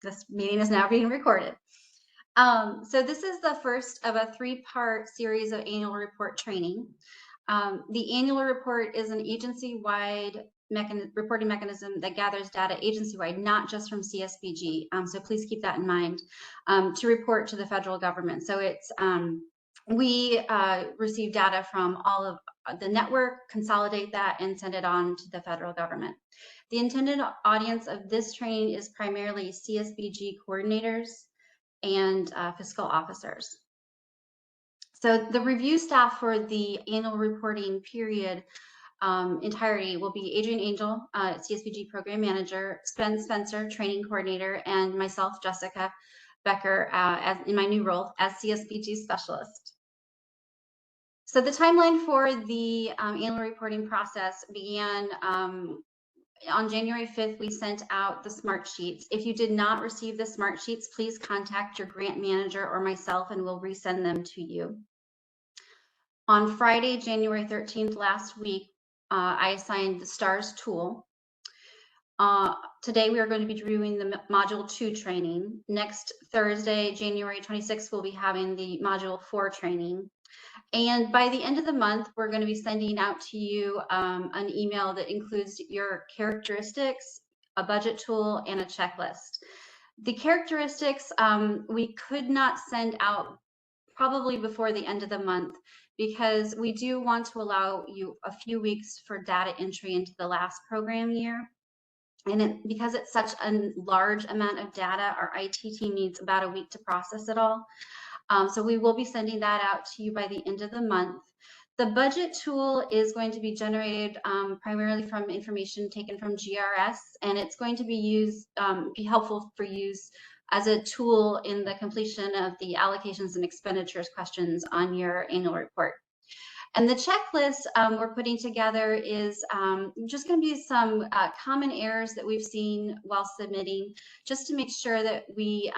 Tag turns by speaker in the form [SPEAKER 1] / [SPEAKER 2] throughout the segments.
[SPEAKER 1] This meeting is now being recorded. So this is the first of a 3-part series of annual report training. The annual report is an agency-wide reporting mechanism that gathers data agency-wide, not just from CSBG. So please keep that in mind to report to the federal government. So it's we receive data from all of the network, consolidate that, and send it on to the federal government. The intended audience of this training is primarily CSBG coordinators and fiscal officers. So the review staff for the annual reporting period entirety will be Adrian Angel, CSBG program manager, Spencer, training coordinator, and myself, Jessica Becker, in my new role as CSBG specialist. So the timeline for the annual reporting process began on January 5th, we sent out the smart sheets. If you did not receive the smart sheets, please contact your grant manager or myself and we'll resend them to you. On Friday, January 13th, last week, I assigned the STARS tool. Today, we are going to be doing the Module 2 training. Next Thursday, January 26th, we'll be having the Module 4 training. And by the end of the month, we're going to be sending out to you an email that includes your characteristics, a budget tool, and a checklist. The characteristics we could not send out probably before the end of the month because we do want to allow you a few weeks for data entry into the last program year. And because it's such a large amount of data, our IT team needs about a week to process it all. So we will be sending that out to you by the end of the month. The budget tool is going to be generated primarily from information taken from GRS, and it's going to be helpful for use as a tool in the completion of the allocations and expenditures questions on your annual report. And the checklist we're putting together is just going to be some common errors that we've seen while submitting, just to make sure that we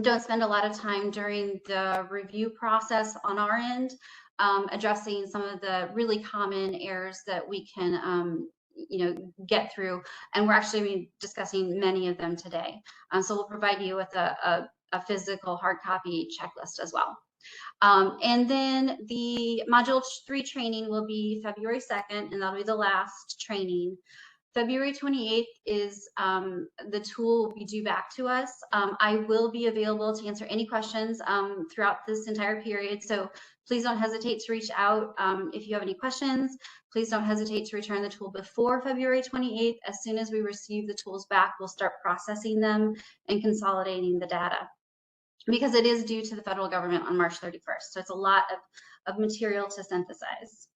[SPEAKER 1] don't spend a lot of time during the review process on our end addressing some of the really common errors that we can get through, and we're actually discussing many of them today. So we'll provide you with a physical hard copy checklist as well. And then the Module 3 training will be February 2nd, and that'll be the last training. February 28th is the tool will be due back to us. I will be available to answer any questions throughout this entire period. So please don't hesitate to reach out if you have any questions. Please don't hesitate to return the tool before February 28th. As soon as we receive the tools back, we'll start processing them and consolidating the data, because it is due to the federal government on March 31st. So it's a lot of material to synthesize.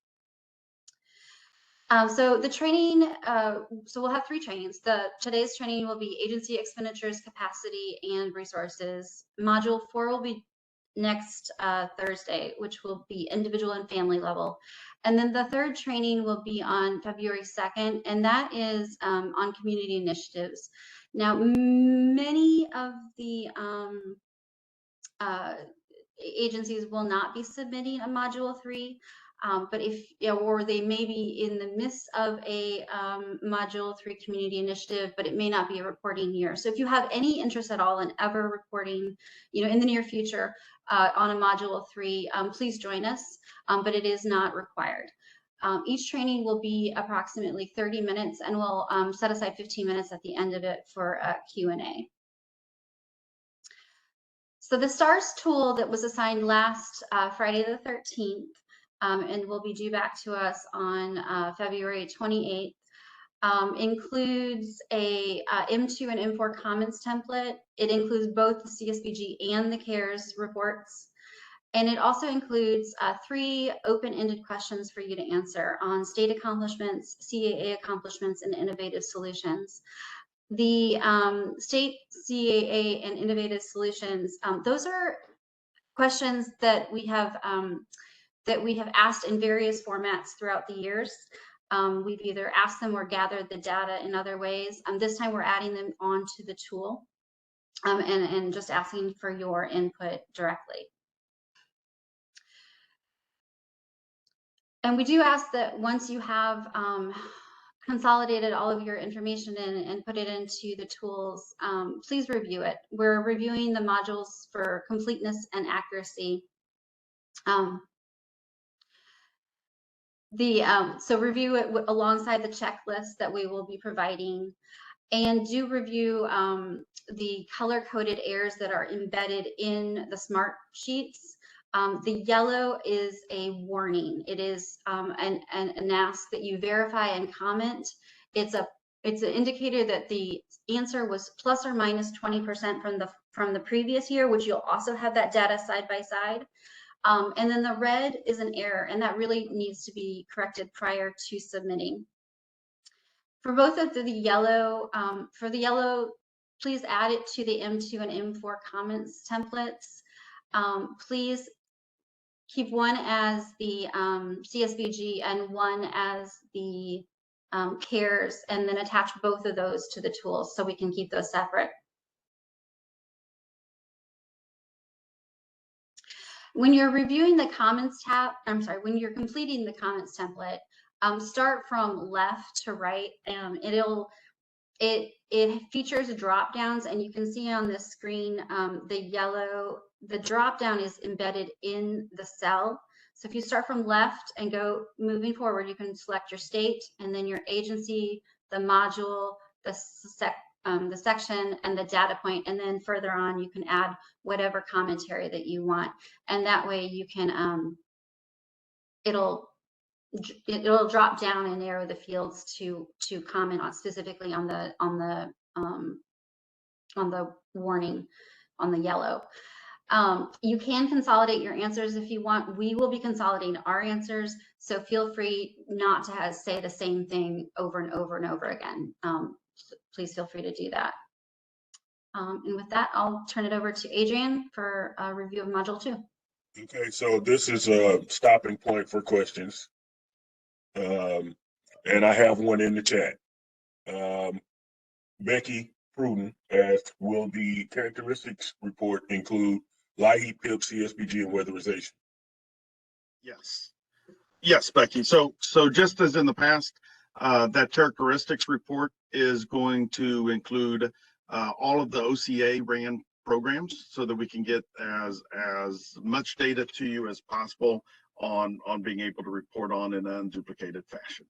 [SPEAKER 1] So the training, so we'll have 3 trainings. Today's training will be agency expenditures, capacity, and resources. Module 4 will be next Thursday, which will be individual and family level. And then the 3rd training will be on February 2nd, and that is on community initiatives. Now, many of the agencies will not be submitting a Module 3. But if, or they may be in the midst of a Module 3 community initiative, but it may not be a reporting year. So if you have any interest at all in ever reporting, in the near future on a Module 3, please join us, but it is not required. Each training will be approximately 30 minutes, and we'll set aside 15 minutes at the end of it for a Q&A. So the STARS tool that was assigned last Friday the 13th, and will be due back to us on February 28th, includes a M2 and M4 Commons template. It includes both the CSBG and the CARES reports. And it also includes 3 open-ended questions for you to answer on state accomplishments, CAA accomplishments, and innovative solutions. The state CAA and innovative solutions, those are questions that we have asked in various formats throughout the years. We've either asked them or gathered the data in other ways. This time we're adding them onto the tool and just asking for your input directly. And we do ask that once you have consolidated all of your information in and put it into the tools, please review it. We're reviewing the modules for completeness and accuracy. So review it alongside the checklist that we will be providing, and do review the color-coded errors that are embedded in the smart sheets. The yellow is a warning. It is an ask that you verify and comment. It's an indicator that the answer was plus or minus 20% from the previous year, which you'll also have that data side by side. And then the red is an error, and that really needs to be corrected prior to submitting. For both of the yellow, please add it to the M2 and M4 comments templates. Please keep one as the CSVG and one as the CARES, and then attach both of those to the tools so we can keep those separate. When you're reviewing the comments tab, when you're completing the comments template, start from left to right. It features drop downs, and you can see on the screen the drop down is embedded in the cell. So if you start from left and go moving forward, you can select your state and then your agency, the module, the section, and the data point, and then further on you can add whatever commentary that you want, and that way you can it'll drop down and narrow the fields to comment on specifically on the warning on the yellow. You can consolidate your answers if you want. We will be consolidating our answers, so feel free not to say the same thing over and over and over again. Please feel free to do that. And with that, I'll turn it over to Adrian for a review of Module 2.
[SPEAKER 2] Okay, so this is a stopping point for questions. And I have one in the chat. Becky Pruden asked, will the characteristics report include LIHEAP, PIP, CSBG, and weatherization?
[SPEAKER 3] Yes, Becky. So just as in the past, that characteristics report is going to include all of the OCA ran programs so that we can get as much data to you as possible on being able to report on in an unduplicated fashion.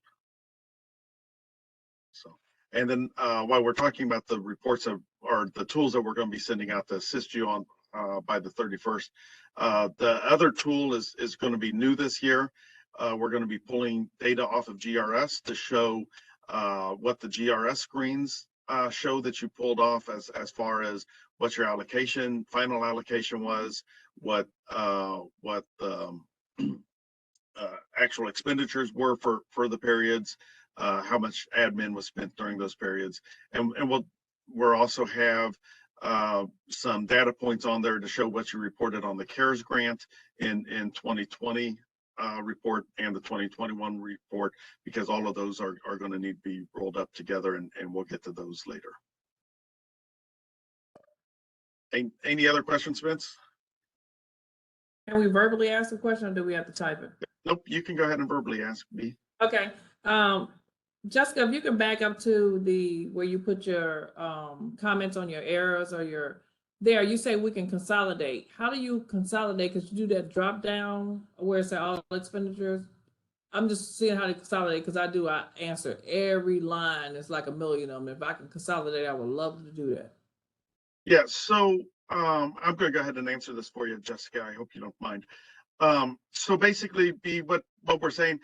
[SPEAKER 3] So, and then while we're talking about the reports or the tools that we're going to be sending out to assist you on by the 31st, the other tool is going to be new this year. We're going to be pulling data off of GRS to show what the GRS screens show that you pulled off as far as what your final allocation was, what the actual expenditures were for the periods, how much admin was spent during those periods, and we'll also have some data points on there to show what you reported on the CARES grant in 2020 report and the 2021 report, because all of those are going to need to be rolled up together, and we'll get to those later. Any other questions, Vince?
[SPEAKER 4] Can we verbally ask a question, or do we have to type it?
[SPEAKER 3] Nope, you can go ahead and verbally ask me.
[SPEAKER 4] Okay. Jessica, if you can back up to where you put your comments on your errors or you say we can consolidate. How do you consolidate? Because you do that drop down where it's at all expenditures. I'm just seeing how to consolidate, because I answer every line. It's like a million of them. If I can consolidate, I would love to do that.
[SPEAKER 3] Yeah, so I'm going to go ahead and answer this for you, Jessica. I hope you don't mind. So basically, what we're saying.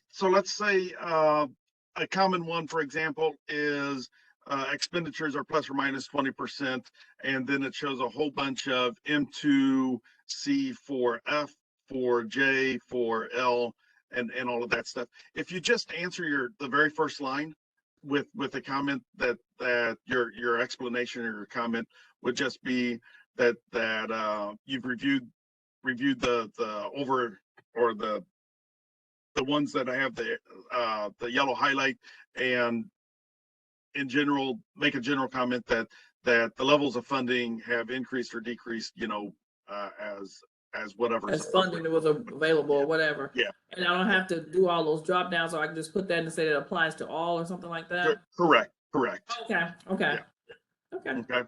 [SPEAKER 3] So let's say a common one, for example, is expenditures are plus or minus 20%, and then it shows a whole bunch of M2, C for F, for J, for L, and all of that stuff. If you just answer the very first line with a comment that your explanation or your comment would just be that you've reviewed the over or the ones that I have the yellow highlight, and in general make a general comment that the levels of funding have increased or decreased, as whatever.
[SPEAKER 4] As funding that was available or whatever.
[SPEAKER 3] Yeah.
[SPEAKER 4] And I don't have to do all those drop downs, so I can just put that and say that applies to all or something like that?
[SPEAKER 3] Correct.
[SPEAKER 4] Okay, okay. Okay.
[SPEAKER 3] Okay.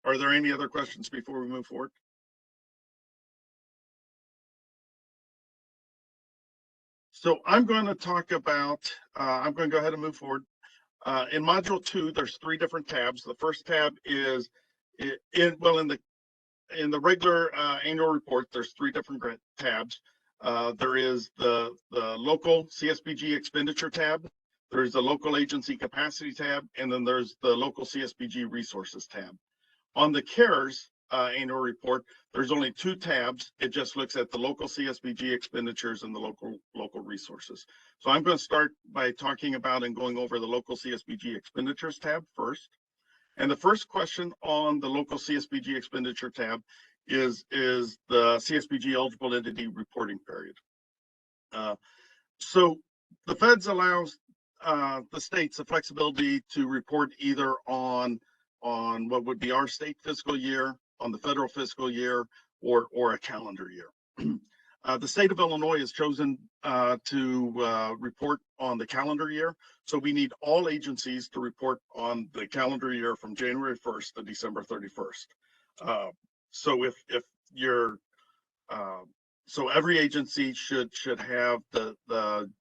[SPEAKER 3] Are there any other questions before we move forward? So I'm going to talk about, I'm going to go ahead and move forward. In module 2, there's 3 different tabs. The first tab is in the regular annual report, there's 3 different tabs. There is the local CSBG expenditure tab, there's the local agency capacity tab, and then there's the local CSBG resources tab. On the CARES annual report, there's only 2 tabs. It just looks at the local CSBG expenditures and the local resources. So I'm going to start by talking about and going over the local CSBG expenditures tab first. And the first question on the local CSBG expenditure tab is the CSBG eligible entity reporting period. So the feds allows the states the flexibility to report either on what would be our state fiscal year, on the federal fiscal year, or a calendar year. The state of Illinois has chosen to report on the calendar year. So we need all agencies to report on the calendar year from January 1st to December 31st. So if you're, so every agency should have the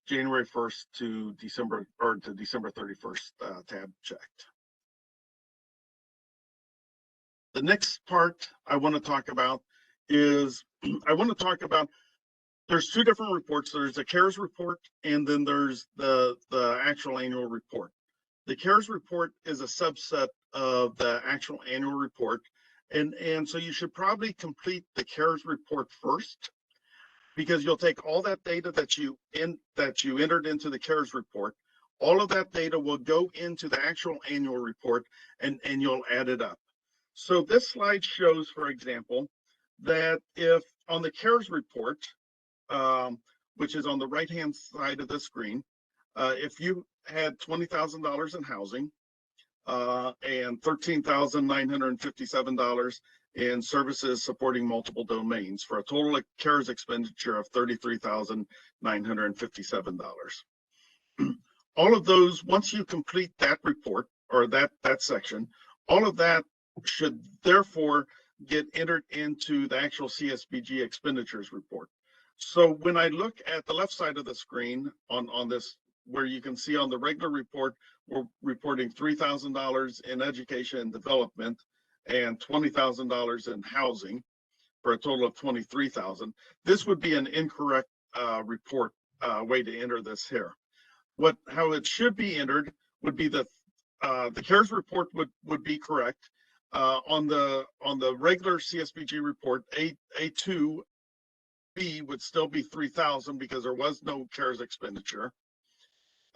[SPEAKER 3] January 1st to December 31st tab checked. The next part I want to talk about is there's 2 different reports. There's a CARES report, and then there's the actual annual report. The CARES report is a subset of the actual annual report. And so you should probably complete the CARES report first, because you'll take all that data that you entered into the CARES report. All of that data will go into the actual annual report, and you'll add it up. So this slide shows, for example, that if on the CARES report, which is on the right-hand side of the screen, if you had $20,000 in housing and $13,957 in services supporting multiple domains, for a total CARES expenditure of $33,957. All of those, once you complete that report or that section, all of that should therefore get entered into the actual CSBG expenditures report. So when I look at the left side of the screen on this, where you can see on the regular report, we're reporting $3,000 in education and development and $20,000 in housing for a total of $23,000. This would be an incorrect report way to enter this here. How it should be entered would be the CARES report would be correct. On the regular CSBG report, A2B would still be 3,000 because there was no CARES expenditure.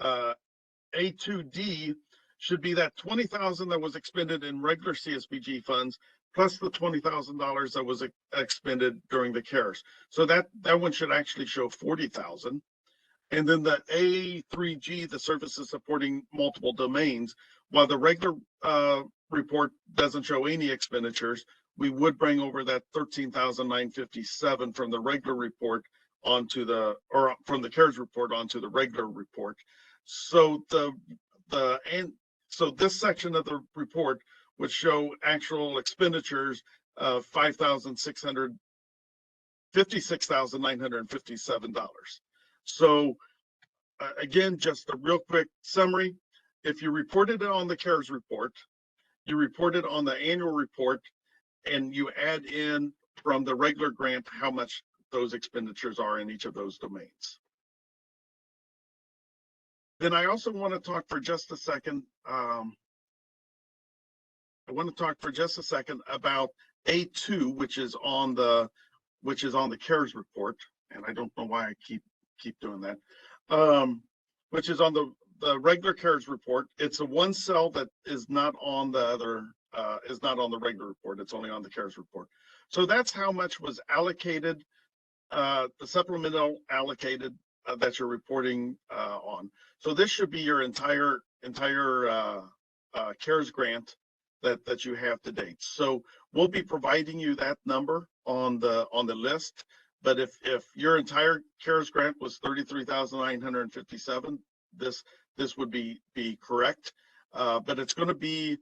[SPEAKER 3] A2D should be that 20,000 that was expended in regular CSBG funds plus the $20,000 that was expended during the CARES. So that one should actually show 40,000. And then the A3G, the services supporting multiple domains, while the regular report doesn't show any expenditures, we would bring over that 13,957 from the regular report from the CARES report onto the regular report. So so this section of the report would show actual expenditures of $56,957. So again, just a real quick summary. If you reported it on the CARES report, you reported on the annual report, and you add in from the regular grant how much those expenditures are in each of those domains. Then I also want to talk for just a second. About A2, which is on the CARES report, and I don't know why I keep doing that. Which is on the regular CARES report. It's a one cell that is not on the other, is not on the regular report. It's only on the CARES report. So that's how much was allocated, the supplemental allocated that you're reporting on. So this should be your entire CARES grant that you have to date. So we'll be providing you that number on the list. But if your entire CARES grant was 33,957, this would be correct. But it's going to be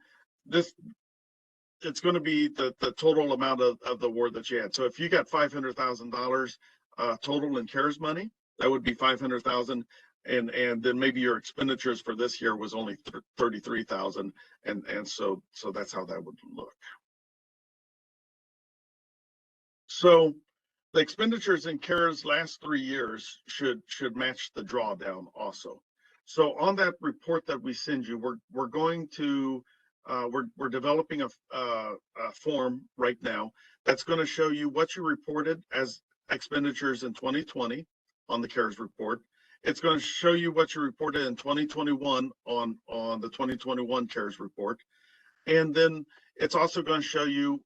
[SPEAKER 3] this. It's going to be the total amount of the award that you had. So if you got $500,000 total in CARES money, that would be 500,000. And then maybe your expenditures for this year was only 33,000, and so that's how that would look. So the expenditures in CARES last 3 years should match the drawdown also. So on that report that we send you, we're going to we're developing a form right now that's going to show you what you reported as expenditures in 2020 on the CARES report. It's going to show you what you reported in 2021 on the 2021 CARES report. And then it's also going to show you,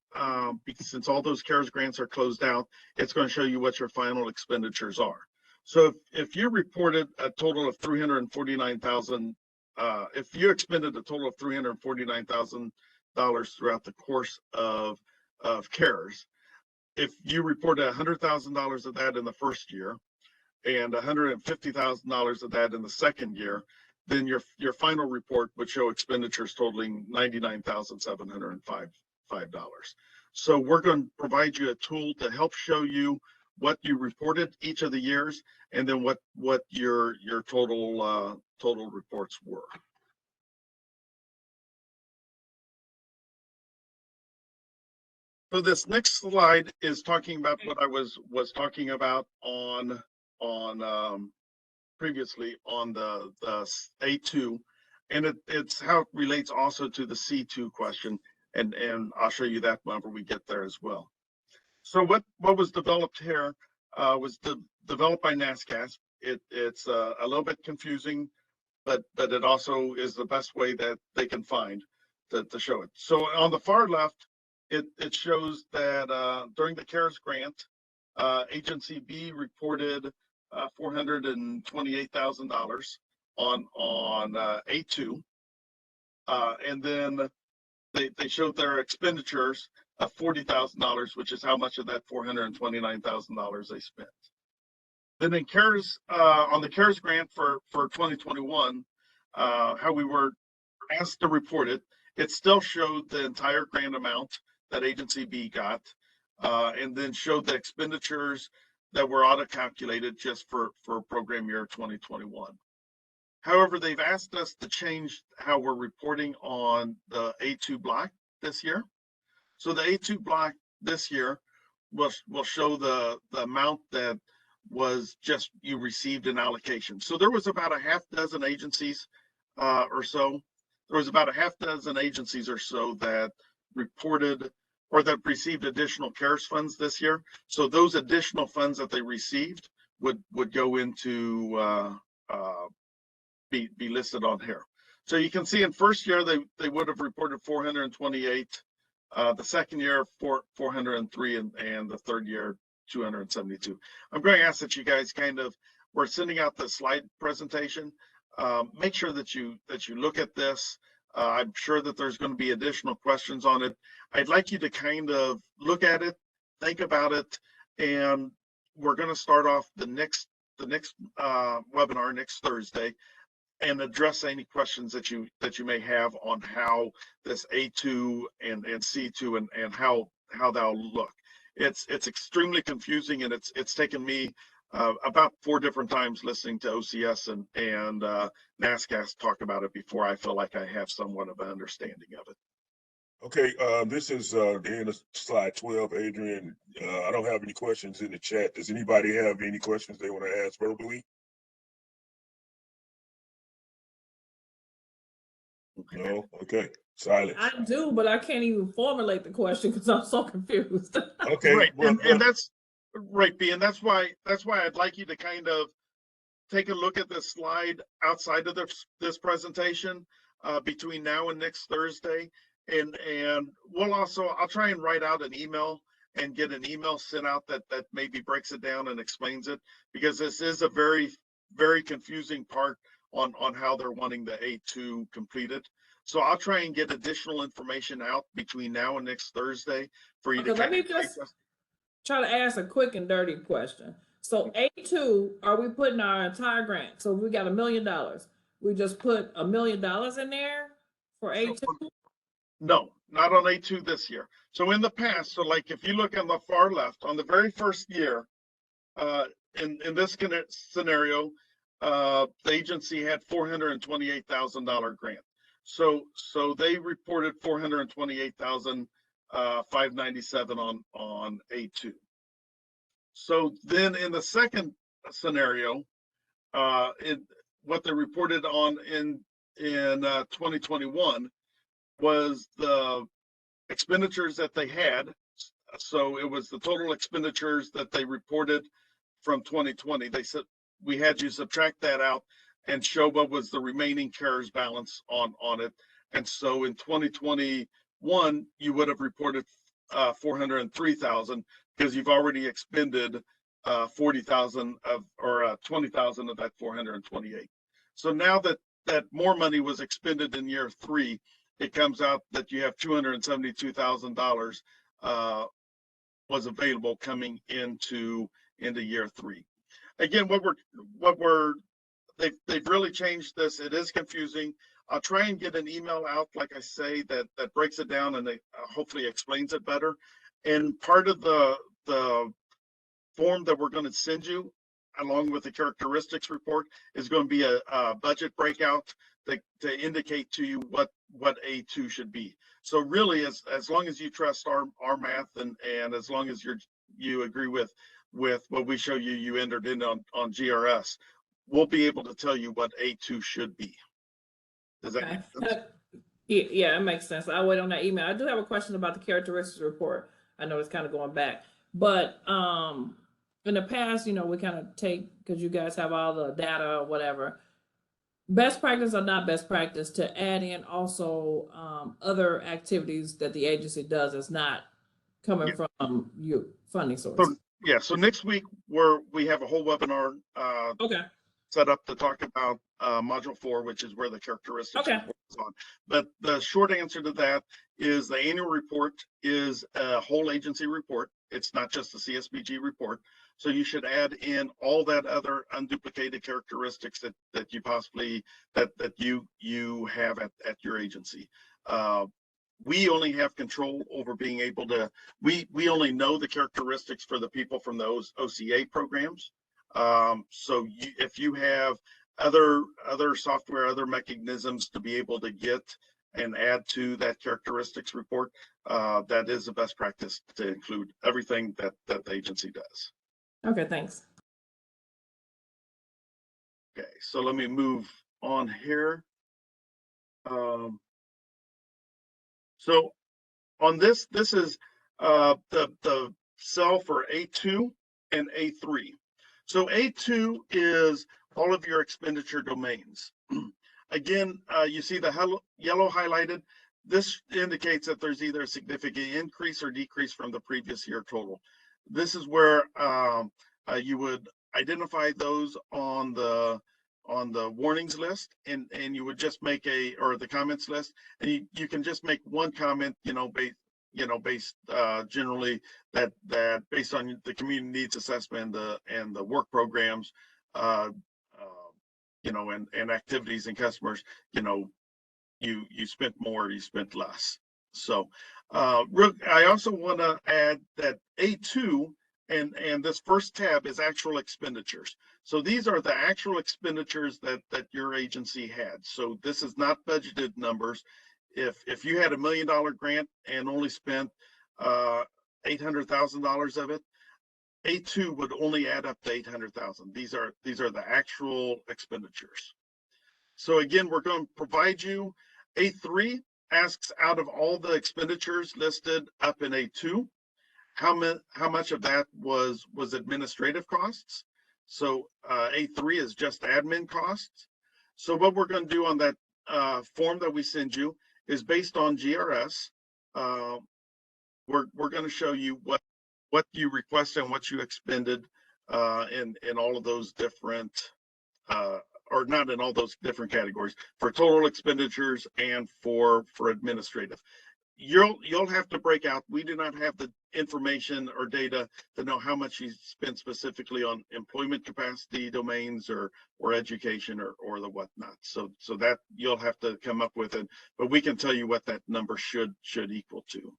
[SPEAKER 3] because since all those CARES grants are closed out, it's going to show you what your final expenditures are. So if you reported a total of 349,000, if you expended a total of $349,000 throughout the course of CARES, if you reported $100,000 of that in the first year, and $150,000 of that in the second year, then your final report would show expenditures totaling $99,705. So we're going to provide you a tool to help show you what you reported each of the years, and then what your total reports were. So this next slide is talking about what I was talking about on previously on the A2, and it's how it relates also to the C2 question, and I'll show you that whenever we get there as well. So what was developed here was developed by NASCAS. It's a little bit confusing, but it also is the best way that they can find to show it. So on the far left, it shows that during the CARES grant, Agency B reported $428,000 on A2, and then they showed their expenditures of $40,000, which is how much of that $429,000 they spent. Then in CARES, on the CARES grant for 2021, how we were asked to report it, it still showed the entire grant amount that Agency B got, and then showed the expenditures that were auto-calculated just for program year 2021. However, they've asked us to change how we're reporting on the A2 block this year. So the A2 block this year will show the amount that was just you received an allocation. So there was about a half dozen agencies or so. There was about a half dozen agencies or so that reported or that received additional CARES funds this year. So those additional funds that they received would go into be listed on here. So you can see in first year they would have reported 428, the second year 403, and the third year 272. I'm going to ask that you guys we're sending out the slide presentation. Make sure that you look at this. I'm sure that there's going to be additional questions on it. I'd like you to kind of look at it, think about it, and we're going to start off the next webinar next Thursday and address any questions that you may have on how this A2 and C2 and how that'll look. It's extremely confusing, and it's taken me about 4 different times listening to OCS and NASCAS talk about it before I feel like I have somewhat of an understanding of it.
[SPEAKER 2] Okay, this is the end of slide 12, Adrian. I don't have any questions in the chat. Does anybody have any questions they want to ask verbally?
[SPEAKER 3] Okay.
[SPEAKER 2] No? Okay, silence.
[SPEAKER 4] I do, but I can't even formulate the question because I'm so confused.
[SPEAKER 2] Okay,
[SPEAKER 3] Right,
[SPEAKER 2] well,
[SPEAKER 3] and that's right, B, and that's why I'd like you to kind of take a look at this slide outside of this presentation between now and next Thursday, and I'll try and write out an email and get an email sent out that maybe breaks it down and explains it, because this is a very, very confusing part on how they're wanting the A2 completed. So I'll try and get additional information out between now and next Thursday for you to
[SPEAKER 4] Okay, let me
[SPEAKER 3] kind of
[SPEAKER 4] just try to ask a quick and dirty question. So A2, are we putting our entire grant? So we got $1 million. We just put $1 million in there for A2?
[SPEAKER 3] No, not on A2 this year. So in the past, so like if you look on the far left, on the very first year, in this scenario, the agency had $428,000 grant. So they reported 428,597 on A2. So then in the second scenario, what they reported on in 2021 was the expenditures that they had. So it was the total expenditures that they reported from 2020. They said we had you subtract that out and show what was the remaining CARES balance on it. And so in 2021, you would have reported 403,000 because you've already expended 40,000 of or 20,000 of that 428. So now that more money was expended in year 3, it comes out that you have $272,000 was available coming into year 3. Again, they've really changed this. It is confusing. I'll try and get an email out, like I say, that breaks it down and hopefully explains it better. And part of the form that we're going to send you, along with the characteristics report, is going to be a budget breakout to indicate to you what A2 should be. So really, as long as you trust our math and as long as you agree with what we show you entered in on GRS, we'll be able to tell you what A2 should be. Does that make sense?
[SPEAKER 4] Yeah, it makes sense. I'll wait on that email. I do have a question about the characteristics report. I know it's kind of going back, but in the past, we kind of take, because you guys have all the data or whatever, best practice or not best practice to add in also other activities that the agency does is not coming from your funding source.
[SPEAKER 3] So next week we have a whole webinar set up to talk about module 4, which is where the characteristics report is on. But the short answer to that is the annual report is a whole agency report. It's not just a CSBG report. So you should add in all that other unduplicated characteristics that you possibly that you have at your agency. We only have control over being able to, we only know the characteristics for the people from those OCA programs. So if you have other software, other mechanisms to be able to get and add to that characteristics report, that is the best practice to include everything that the agency does.
[SPEAKER 4] Okay, thanks.
[SPEAKER 3] Okay, so let me move on here. So on this is the cell for A2 and A3. So A2 is all of your expenditure domains. Again, you see the yellow highlighted. This indicates that there's either a significant increase or decrease from the previous year total. This is where you would identify those on the warnings list, and you would just make or the comments list, and you can just make one comment, based generally that based on the community needs assessment and the work programs, and activities and customers, you spent more, you spent less. So I also want to add that A2 and this first tab is actual expenditures. So these are the actual expenditures that your agency had. So this is not budgeted numbers. If you had $1 million grant and only spent $800,000 of it, A2 would only add up to 800,000. These are the actual expenditures. So again, we're going to provide you A3 asks out of all the expenditures listed up in A2, how much of that was administrative costs. So A3 is just admin costs. So what we're going to do on that form that we send you is based on GRS. We're going to show you what you requested and what you expended in all of those different or not in all those different categories, for total expenditures and for administrative. You'll have to break out. We do not have the information or data to know how much you spent specifically on employment capacity domains or education or the whatnot. So that you'll have to come up with it, but we can tell you what that number should equal to.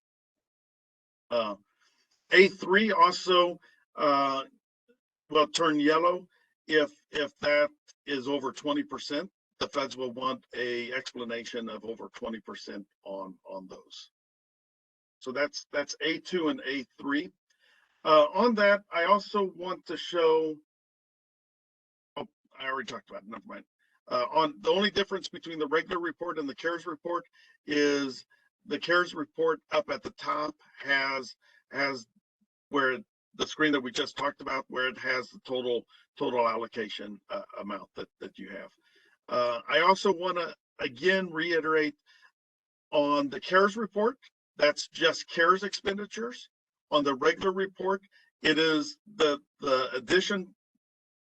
[SPEAKER 3] A3 also will turn yellow if that is over 20%. The feds will want a explanation of over 20% on those. So that's A2 and A3. On that, I also want to show, oh, I already talked about it, never mind. On the only difference between the regular report and the CARES report is the CARES report up at the top has where the screen that we just talked about, where it has the total allocation amount that you have. I also want to again reiterate on the CARES report, that's just CARES expenditures. On the regular report, it is the addition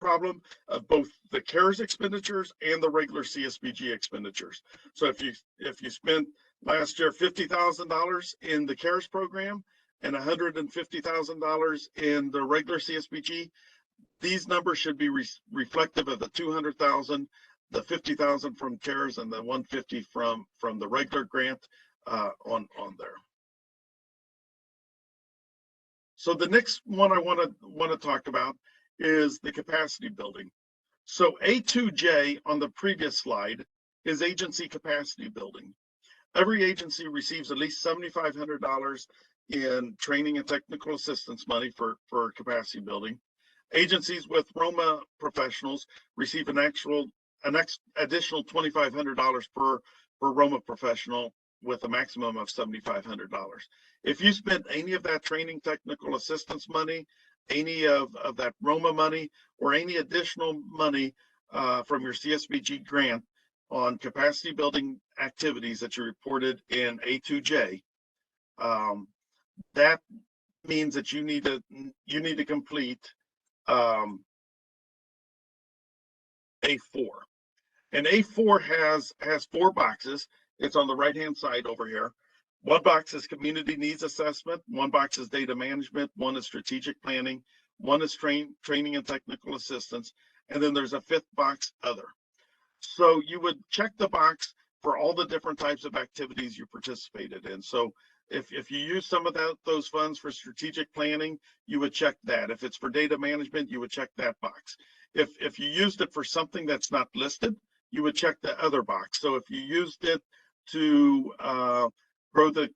[SPEAKER 3] problem of both the CARES expenditures and the regular CSBG expenditures. So if you spent last year $50,000 in the CARES program and $150,000 in the regular CSBG, these numbers should be reflective of the 200,000, the 50,000 from CARES, and the 150 from the regular grant on there. So the next one I want to talk about is the capacity building. So A2J on the previous slide is agency capacity building. Every agency receives at least $7,500 in training and technical assistance money for capacity building. Agencies with Roma professionals receive an additional $2,500 per Roma professional with a maximum of $7,500. If you spent any of that training technical assistance money, any of that Roma money, or any additional money from your CSBG grant on capacity building activities that you reported in A2J, that means that you need to complete A4. And A4 has 4 boxes. It's on the right-hand side over here. One box is community needs assessment. One box is data management. One is strategic planning. One is training and technical assistance. And then there's a 5th box, other. So you would check the box for all the different types of activities you participated in. So if you use some of those funds for strategic planning, you would check that. If it's for data management, you would check that box. If you used it for something that's not listed, you would check the other box. So if you used it to grow the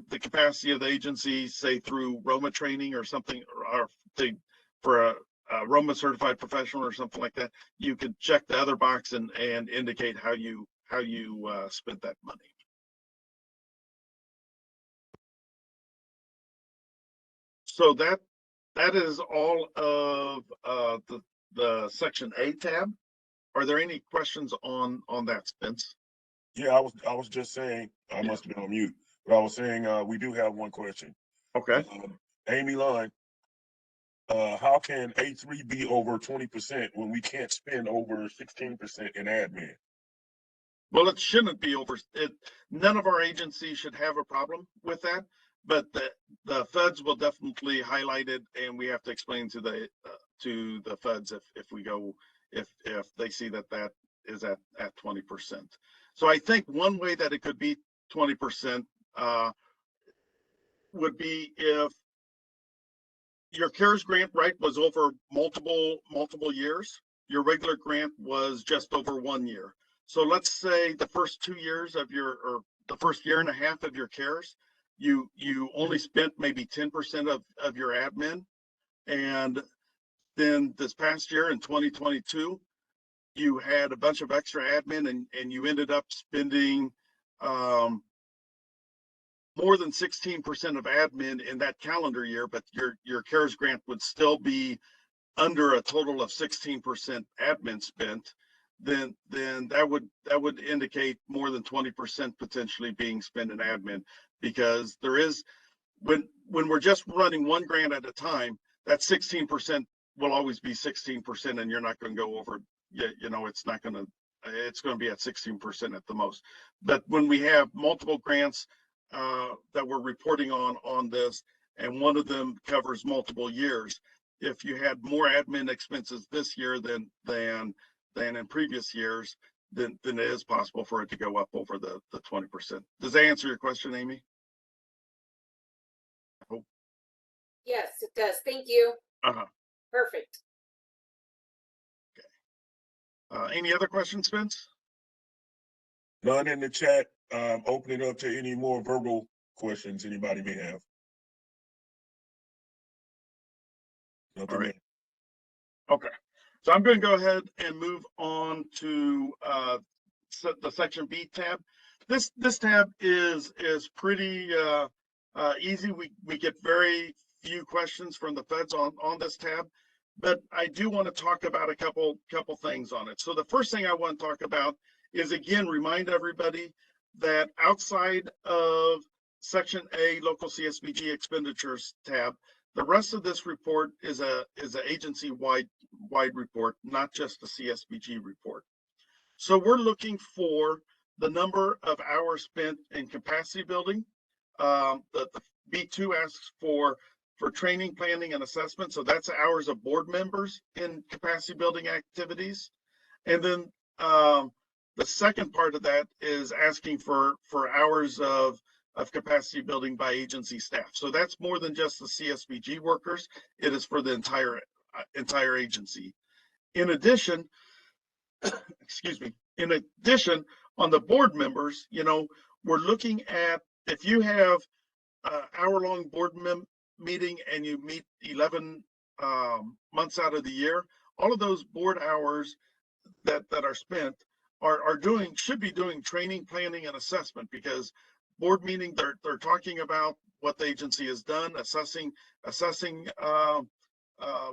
[SPEAKER 3] capacity of the agency, say through Roma training or something, or for a Roma certified professional or something like that, you could check the other box and indicate how you spent that money. So that is all of the section A tab. Are there any questions on that, Spence?
[SPEAKER 2] Yeah, I was just saying, I must have been on mute, but I was saying we do have one question.
[SPEAKER 3] Okay.
[SPEAKER 2] Amy Lund, how can A3 be over 20% when we can't spend over 16% in admin?
[SPEAKER 3] Well, it shouldn't be over it. None of our agencies should have a problem with that, but the feds will definitely highlight it, and we have to explain to the feds if they see that is at 20%. So I think one way that it could be 20% would be if your CARES grant, right, was over multiple years. Your regular grant was just over 1 year. So let's say the first 2 years of or the first year and a half of your CARES, you only spent maybe 10% of your admin. And then this past year in 2022, you had a bunch of extra admin and you ended up spending more than 16% of admin in that calendar year, but your CARES grant would still be under a total of 16% admin spent, then that would indicate more than 20% potentially being spent in admin, because there is, when we're just running one grant at a time, that 16% will always be 16%, and you're not going to go over you know, it's not going to, it's going to be at 16% at the most. But when we have multiple grants that we're reporting on this, and one of them covers multiple years, if you had more admin expenses this year than in previous years, then it is possible for it to go up over the 20%. Does that answer your question, Amy?
[SPEAKER 5] Yes, it does. Thank you.
[SPEAKER 3] Uh-huh.
[SPEAKER 5] Perfect.
[SPEAKER 3] Any other questions, Spence?
[SPEAKER 2] None in the chat. Open it up to any more verbal questions anybody may have. Nothing
[SPEAKER 3] All right.
[SPEAKER 2] there.
[SPEAKER 3] Okay. So I'm going to go ahead and move on to the section B tab. This tab is pretty easy. We get very few questions from the feds on this tab, but I do want to talk about a couple things on it. So the first thing I want to talk about is, again, remind everybody that outside of section A, local CSBG expenditures tab, the rest of this report is an agency-wide report, not just a CSBG report. So we're looking for the number of hours spent in capacity building. The B2 asks for training, planning, and assessment. So that's hours of board members in capacity building activities. And then the second part of that is asking for hours of capacity building by agency staff. So that's more than just the CSBG workers. It is for the entire agency. In addition, excuse me, in addition, on the board members, you know, we're looking at, if you have an hour-long board meeting and you meet 11 months out of the year, all of those board hours that are spent should be doing training, planning, and assessment, because board meeting, they're talking about what the agency has done, assessing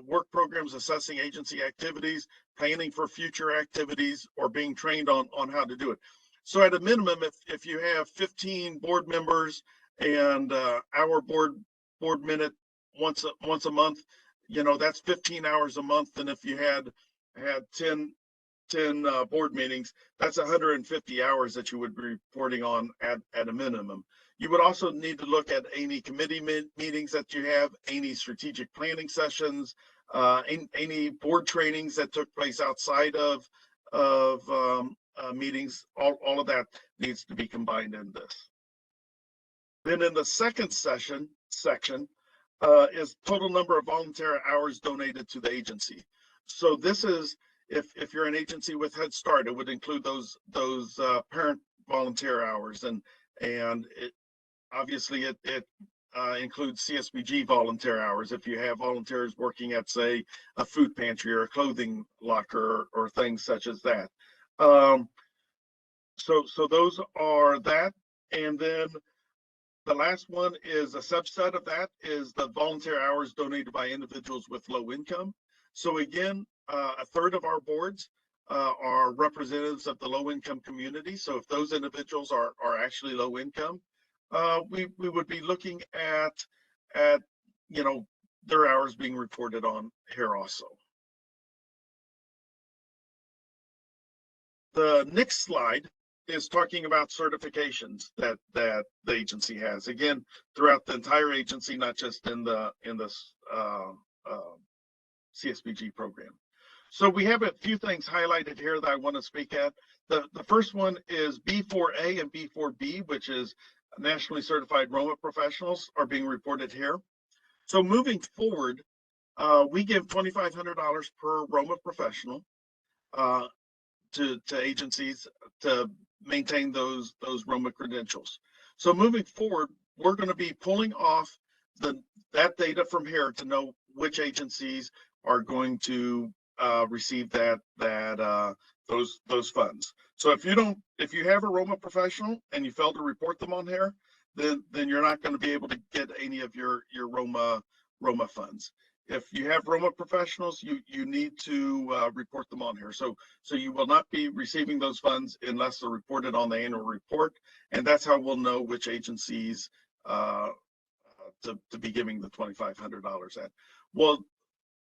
[SPEAKER 3] work programs, assessing agency activities, planning for future activities, or being trained on how to do it. So at a minimum, if you have 15 board members and our board minute once a month, you know, that's 15 hours a month. And if you had 10 board meetings, that's 150 hours that you would be reporting on at a minimum. You would also need to look at any committee meetings that you have, any strategic planning sessions, any board trainings that took place outside of meetings. All of that needs to be combined in this. Then in the second section is total number of volunteer hours donated to the agency. So this is, if you're an agency with Head Start, it would include those parent volunteer hours, and it obviously it includes CSBG volunteer hours if you have volunteers working at, say, a food pantry or a clothing locker or things such as that. So those are that, and then the last one is a subset of that is the volunteer hours donated by individuals with low income. So again, a third of our boards are representatives of the low income community. So if those individuals are actually low income, we would be looking at you know, their hours being reported on here also. The next slide is talking about certifications that the agency has, again, throughout the entire agency, not just in the CSBG program. So we have a few things highlighted here that I want to speak at. The first one is B4A and B4B, which is nationally certified Roma professionals, are being reported here. So moving forward, we give $2,500 per Roma professional to agencies to maintain those Roma credentials. So moving forward, we're going to be pulling off that data from here to know which agencies are going to receive those funds. So if you have a Roma professional and you fail to report them on here, then you're not going to be able to get any of your Roma funds. If you have Roma professionals, you need to report them on here. So you will not be receiving those funds unless they're reported on the annual report, and that's how we'll know which agencies to be giving the $2,500 at. Well,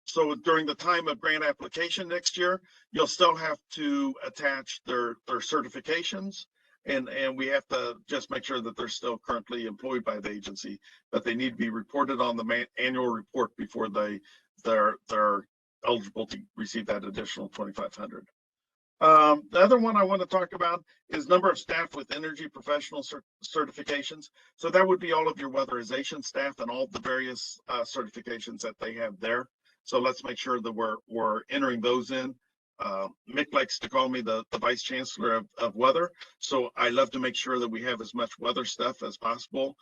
[SPEAKER 3] So during the time of grant application next year, you'll still have to attach their certifications. And we have to just make sure that they're still currently employed by the agency, but they need to be reported on the annual report before they're eligible to receive that additional 2,500. The other one I want to talk about is number of staff with energy professional certifications. So that would be all of your weatherization staff and all the various certifications that they have there. So let's make sure that we're entering those in. Mick likes to call me the vice chancellor of weather. So I love to make sure that we have as much weather stuff as possible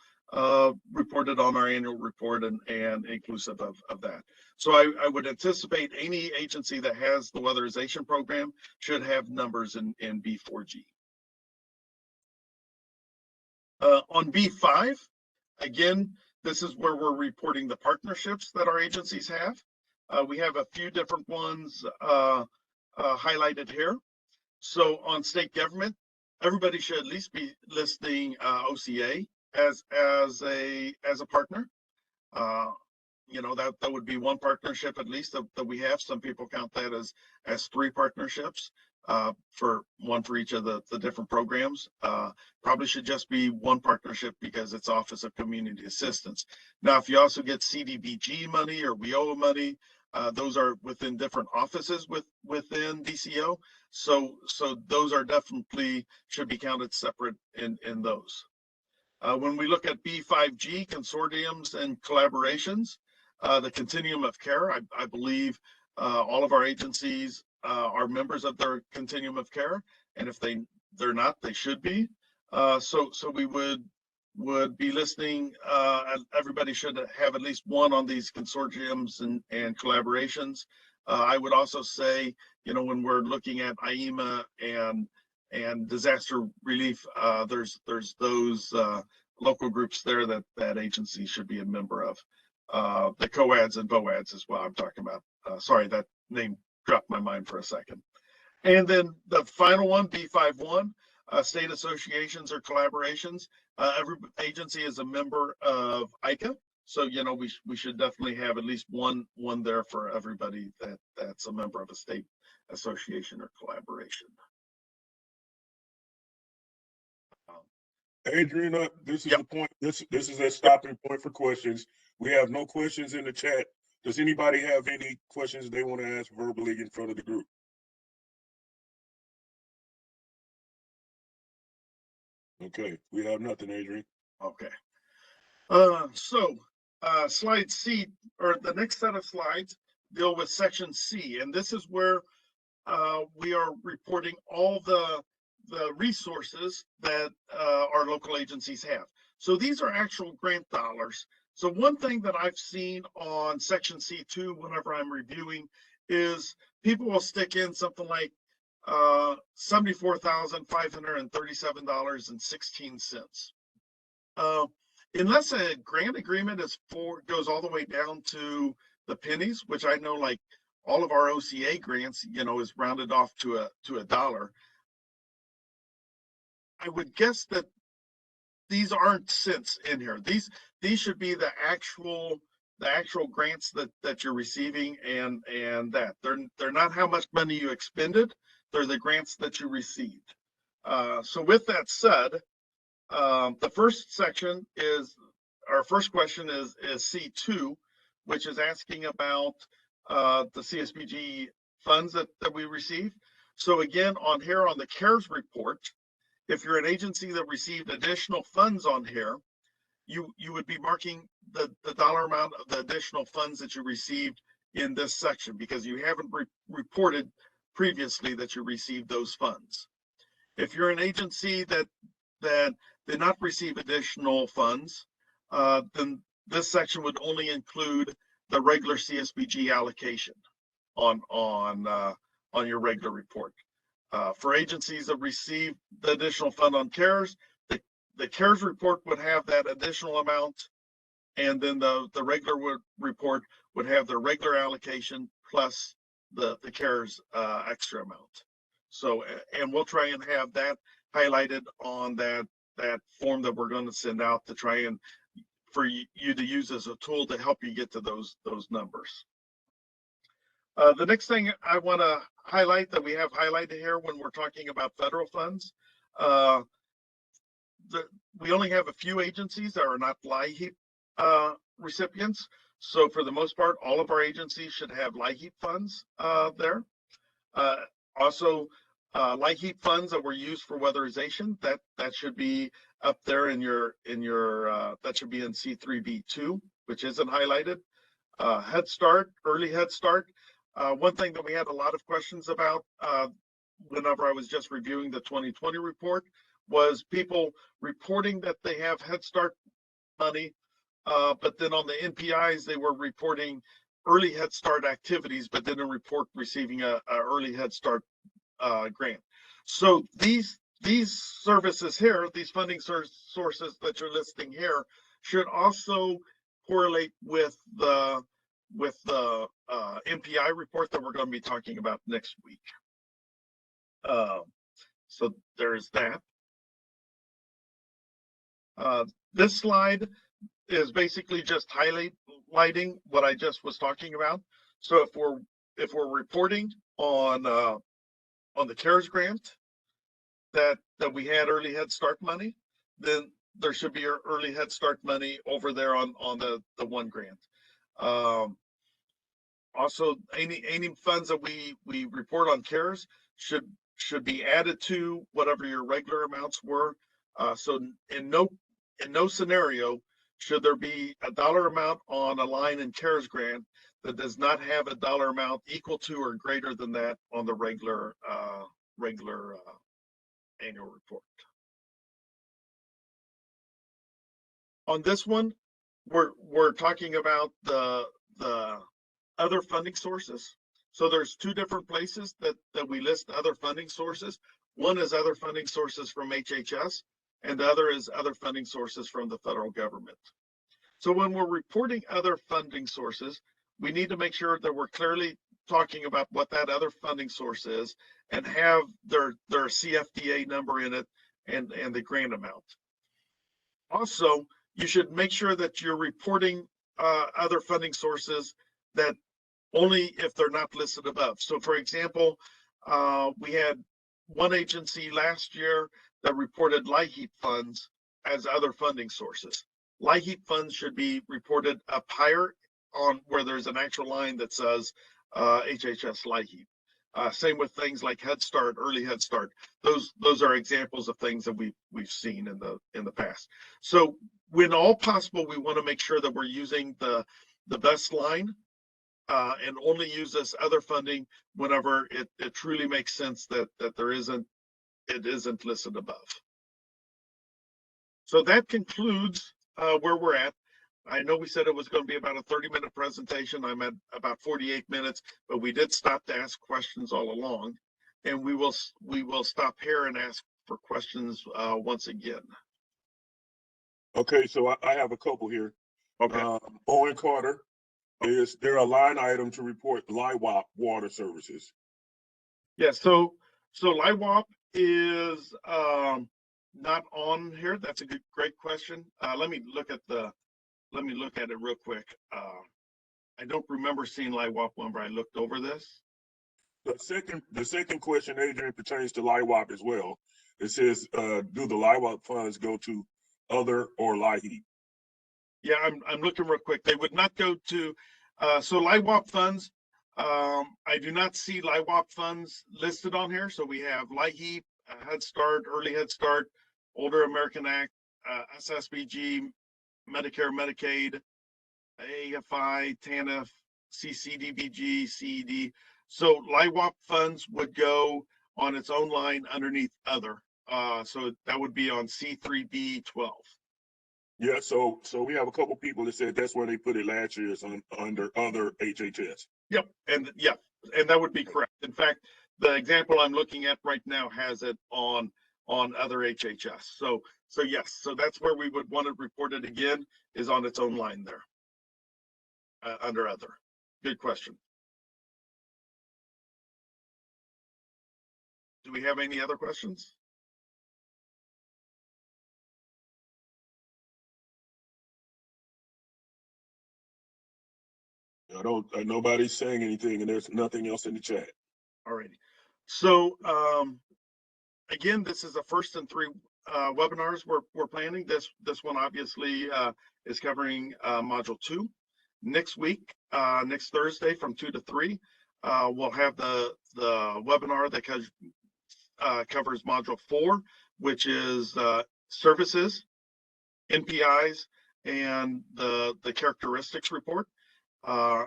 [SPEAKER 3] reported on our annual report and inclusive of that. So I would anticipate any agency that has the weatherization program should have numbers in B4G. On B5, again, this is where we're reporting the partnerships that our agencies have. We have a few different ones highlighted here. So on state government, everybody should at least be listing OCA as a partner. You know, that would be one partnership at least that we have. Some people count that as 3 partnerships, for each of the different programs. Probably should just be one partnership because it's Office of Community Assistance. Now, if you also get CDBG money or WIOA money, those are within different offices within DCO. So those are definitely should be counted separate in those. When we look at B5G, consortiums and collaborations, the continuum of care, I believe all of our agencies are members of their continuum of care. And if they're not, they should be. So we would be listing, everybody should have at least one on these consortiums and collaborations. I would also say, you know, when we're looking at IEMA and disaster relief, there's those local groups there that agency should be a member of. The COADs and VOADs is what I'm talking about. Sorry, that name dropped my mind for a second. And then the final one, B51, state associations or collaborations. Every agency is a member of ICA. So, you know, we should definitely have at least one there for everybody that's a member of a state association or collaboration.
[SPEAKER 2] Adrian, this is
[SPEAKER 3] Yep.
[SPEAKER 2] the point. This is a stopping point for questions. We have no questions in the chat. Does anybody have any questions they want to ask verbally in front of the group? Okay, we have nothing, Adrian.
[SPEAKER 3] Okay. So slide C, or the next set of slides, deal with section C, and this is where we are reporting all the resources that our local agencies have. So these are actual grant dollars. So one thing that I've seen on section C2 whenever I'm reviewing is people will stick in something like $74,537.16. Unless a grant agreement goes all the way down to the pennies, which I know like all of our OCA grants, you know, is rounded off to a dollar. I would guess that these aren't cents in here. These should be the actual grants that you're receiving, and that they're not how much money you expended. They're the grants that you received. So with that said, the first section is, our first question is C2, which is asking about the CSBG funds that we receive. So again, on here on the CARES report, if you're an agency that received additional funds on here, you would be marking the dollar amount of the additional funds that you received in this section, because you haven't reported previously that you received those funds. If you're an agency that did not receive additional funds, then this section would only include the regular CSBG allocation on your regular report. For agencies that receive the additional fund on CARES, the CARES report would have that additional amount, and then the regular report would have the regular allocation plus the CARES extra amount. So, and we'll try and have that highlighted on that form that we're going to send out to try and for you to use as a tool to help you get to those numbers. The next thing I want to highlight that we have highlighted here when we're talking about federal funds, uh, we only have a few agencies that are not LIHEAP recipients. So for the most part, all of our agencies should have LIHEAP funds there. Also, LIHEAP funds that were used for weatherization, that should be up there in your that should be in C3B2, which isn't highlighted. Head Start, early Head Start. One thing that we had a lot of questions about whenever I was just reviewing the 2020 report was people reporting that they have Head Start money, but then on the NPIs, they were reporting early Head Start activities, but didn't report receiving a early Head Start grant. So these services here, these funding sources that you're listing here, should also correlate with the NPI report that we're going to be talking about next week. So there's that. This slide is basically just highlighting what I just was talking about. So if we're reporting on the CARES grant that we had early Head Start money, then there should be early Head Start money over there on the one grant. Also, any funds that we report on CARES should be added to whatever your regular amounts were. So in no scenario should there be a dollar amount on a line in CARES grant that does not have a dollar amount equal to or greater than that on the regular annual report. On this one, we're talking about the other funding sources. So there's two different places that we list other funding sources. One is other funding sources from HHS, and the other is other funding sources from the federal government. So when we're reporting other funding sources, we need to make sure that we're clearly talking about what that other funding source is and have their CFDA number in it and the grant amount. Also, you should make sure that you're reporting other funding sources that only if they're not listed above. So for example, we had one agency last year that reported LIHEAP funds as other funding sources. LIHEAP funds should be reported up higher on where there's an actual line that says HHS LIHEAP. Same with things like Head Start, early Head Start. Those are examples of things that we've seen in the past. So when all possible, we want to make sure that we're using the best line and only use this other funding whenever it truly makes sense that it isn't listed above. So that concludes where we're at. I know we said it was going to be about a 30-minute presentation. I'm at about 48 minutes, but we did stop to ask questions all along, and we will stop here and ask for questions once again.
[SPEAKER 2] Okay, so I have a couple here.
[SPEAKER 3] Okay.
[SPEAKER 2] Owen Carter, is there a line item to report LIHWAP water services?
[SPEAKER 3] Yeah, so LIHWAP is not on here. That's a great question. Let me look at it real quick. I don't remember seeing LIHWAP whenever I looked over this.
[SPEAKER 2] The second question, Adrian, pertains to LIHWAP as well. It says, do the LIHWAP funds go to other or LIHEAP?
[SPEAKER 3] Yeah, I'm looking real quick. They would not go to so LIHWAP funds. I do not see LIHWAP funds listed on here. So we have LIHEAP, Head Start, Early Head Start, Older American Act, SSBG, Medicare, Medicaid, AFI, TANF, CCDBG, CED. So LIHWAP funds would go on its own line underneath other. So that would be on C3B12.
[SPEAKER 2] Yeah, so we have a couple people that said that's where they put it last year, is under other HHS.
[SPEAKER 3] Yep, and that would be correct. In fact, the example I'm looking at right now has it on other HHS. So yes, so that's where we would want to report it again, is on its own line there under other. Good question. Do we have any other questions?
[SPEAKER 2] Nobody's saying anything and there's nothing else in the chat.
[SPEAKER 3] All righty. So, again, this is the first in 3 webinars we're planning. This one obviously is covering module 2. Next week, next Thursday from 2 to 3, we'll have the webinar that covers module 4, which is services, NPIs, and the characteristics report.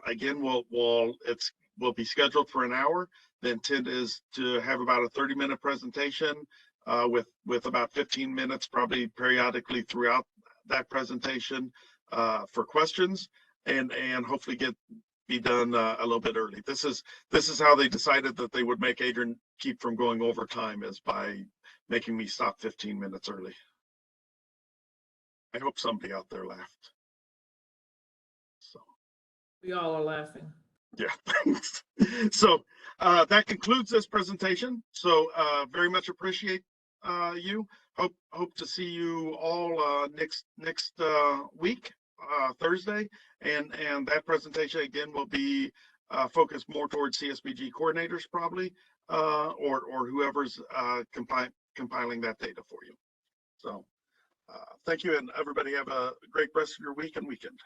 [SPEAKER 3] Again, we'll be scheduled for an hour. The intent is to have about a 30-minute presentation with about 15 minutes, probably periodically throughout that presentation for questions, and hopefully be done a little bit early. This is how they decided that they would make Adrian keep from going over time, is by making me stop 15 minutes early. I hope somebody out there laughed. So.
[SPEAKER 4] We all are laughing.
[SPEAKER 3] Yeah, thanks. So that concludes this presentation. So very much appreciate you. Hope to see you all next week, Thursday, and that presentation again will be focused more towards CSBG coordinators probably, or whoever's compiling that data for you. So thank you, and everybody have a great rest of your week and weekend.